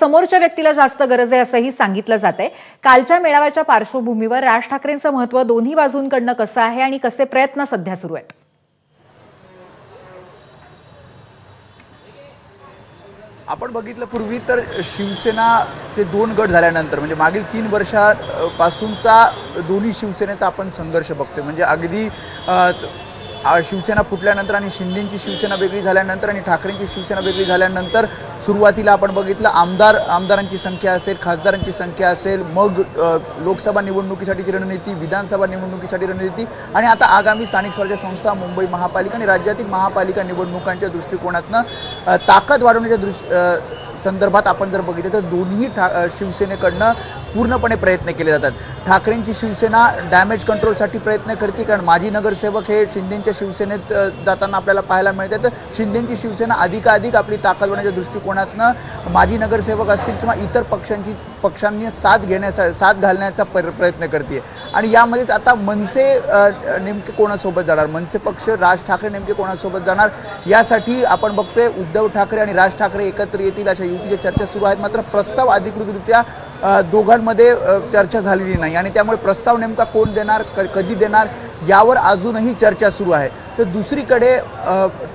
समोरच्या व्यक्तीला जास्त गरज आहे असंही सांगितलं जातंय। कालच्या मेळाव्याच्या पार्श्वभूमीवर राज ठाकरेंचं महत्त्व दोन्ही बाजूंकडनं कसं आहे आणि कसे प्रयत्न सध्या सुरू आहेत? आपण बघितलं पूर्वी तर शिवसेनाचे 2 गट झाल्यानंतर म्हणजे मागील 3 वर्षापासूनचा दोन्ही शिवसेनेचा आपण संघर्ष बघतोय। म्हणजे अगदी शिवसेना फुटल्यानंतर आणि शिंदेची शिवसेना वेगळी झाल्यानंतर आणि ठाकरेंची शिवसेना वेगळी झाल्यानंतर सुरुवातीला आपण बघितलं आमदारांची संख्या असेल, खासदारांची संख्या असेल, मग लोकसभा निवडणुकीसाठीची रणनीती, विधानसभा निवडणुकीसाठी रणनीती आणि आता आगामी स्थानिक स्वराज्य संस्था, मुंबई महापालिका आणि राज्यातील महापालिका निवडणुकांच्या दृष्टिकोनातनं ताकद वाढवण्याच्या संदर्भात आपण जर बघितलं तर दोन्ही शिवसेनेकडनं पूर्णपणे प्रयत्न केले जातात। ठाकरेंची शिवसेना डॅमेज कंट्रोलसाठी प्रयत्न करते, कारण माजी नगरसेवक हे शिंदेच्या शिवसेनेत जाताना आपल्याला पाहायला मिळते। तर शिंदेची शिवसेना अधिकाधिक आपली ताकद वाढवण्याच्या दृष्टिकोनातनं माजी नगरसेवक असतील किंवा इतर पक्षांनी साथ घालण्याचा प्रयत्न करते। आणि यामध्येच आता मनसे नेमके कोणासोबत जाणार, मनसे पक्ष राज ठाकरे नेमके कोणासोबत जाणार यासाठी आपण बघतोय उद्धव ठाकरे आणि राज ठाकरे एकत्र येतील अशा युतीच्या चर्चा सुरू आहेत। मात्र प्रस्ताव अधिकृतरित्या दोघांमध्ये चर्चा झालेली नाही आणि त्यामुळे प्रस्ताव नेमका कोण देणार, कधी देणार यावर अजूनही चर्चा सुरू आहे। तर दुसरीकडे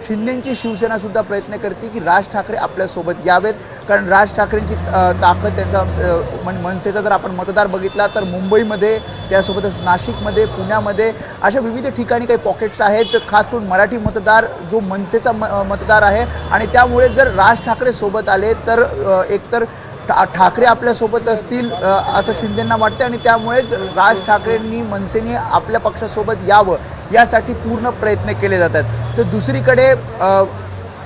शिंदेची शिवसेना सुद्धा प्रयत्न करते की राज ठाकरे आपल्यासोबत यावेत, कारण राज ठाकरेंची ताकद त्यांचा मनसेचा जर आपण मतदार बघितला तर मुंबईमध्ये, त्यासोबतच नाशिकमध्ये, पुण्यामध्ये अशा विविध ठिकाणी काही पॉकेट्स आहेत, खास करून मराठी मतदार जो मनसेचा मतदार आहे आणि त्यामुळे जर राज ठाकरे सोबत आले तर एकतर ठाकरे आपल्यासोबत असतील असं शिंदेंना वाटते आणि त्यामुळेच राज ठाकरेंनी मनसेने आपल्या पक्षासोबत यावं यासाठी पूर्ण प्रयत्न केले जातात। तर दुसरीकडे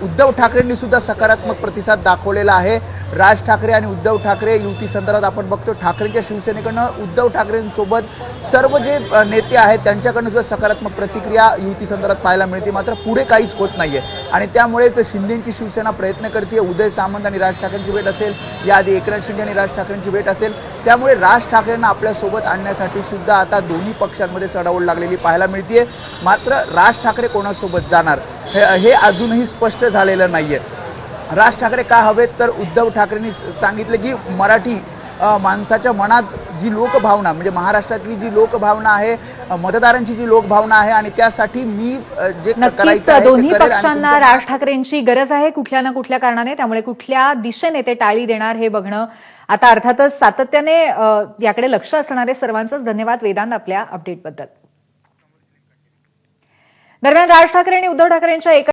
उद्धव ठाकरेंनी सुद्धा सकारात्मक प्रतिसाद दाखवलेला आहे। राज ठाकरे आणि उद्धव ठाकरे युती संदर्भात आपण बघतो ठाकरेंच्या शिवसेनेकडनं उद्धव ठाकरेंसोबत सर्व जे नेते आहेत त्यांच्याकडनं सुद्धा सकारात्मक प्रतिक्रिया युती संदर्भात पाहायला मिळते। मात्र पुढे काहीच होत नाहीये आणि त्यामुळेच शिंदेची शिवसेना प्रयत्न करते, उदय सामंत आणि राज ठाकरेंची भेट असेल, याआधी एकनाथ शिंदे आणि राज ठाकरेंची भेट असेल, त्यामुळे राज ठाकरेंना आपल्यासोबत आणण्यासाठी सुद्धा आता दोन्ही पक्षांमध्ये चढाओढ लागलेली पाहायला मिळते। मात्र राज ठाकरे कोणासोबत जाणार हे अजूनही स्पष्ट झालेलं नाहीये। राज ठाकरे का हवेत, तर उद्धव ठाकरेंनी सांगितलं की मराठी माणसाच्या मनात जी लोकभावना म्हणजे महाराष्ट्रातली जी लोकभावना आहे, मतदारांची जी लोकभावना आहे आणि त्यासाठी मी जे करायचं आहे दोन्ही पक्षांना राज ठाकरेंची गरज आहे कुठल्या ना कुठल्या कारणाने, त्यामुळे कुठल्या दिशेने ते टाळी देणार हे बघणं आता अर्थातच सातत्याने याकडे लक्ष असणारे सर्वांचंच धन्यवाद वेदांत आपल्या अपडेटबद्दल। दरम्यान राज ठाकरे आणि उद्धव ठाकरेंच्या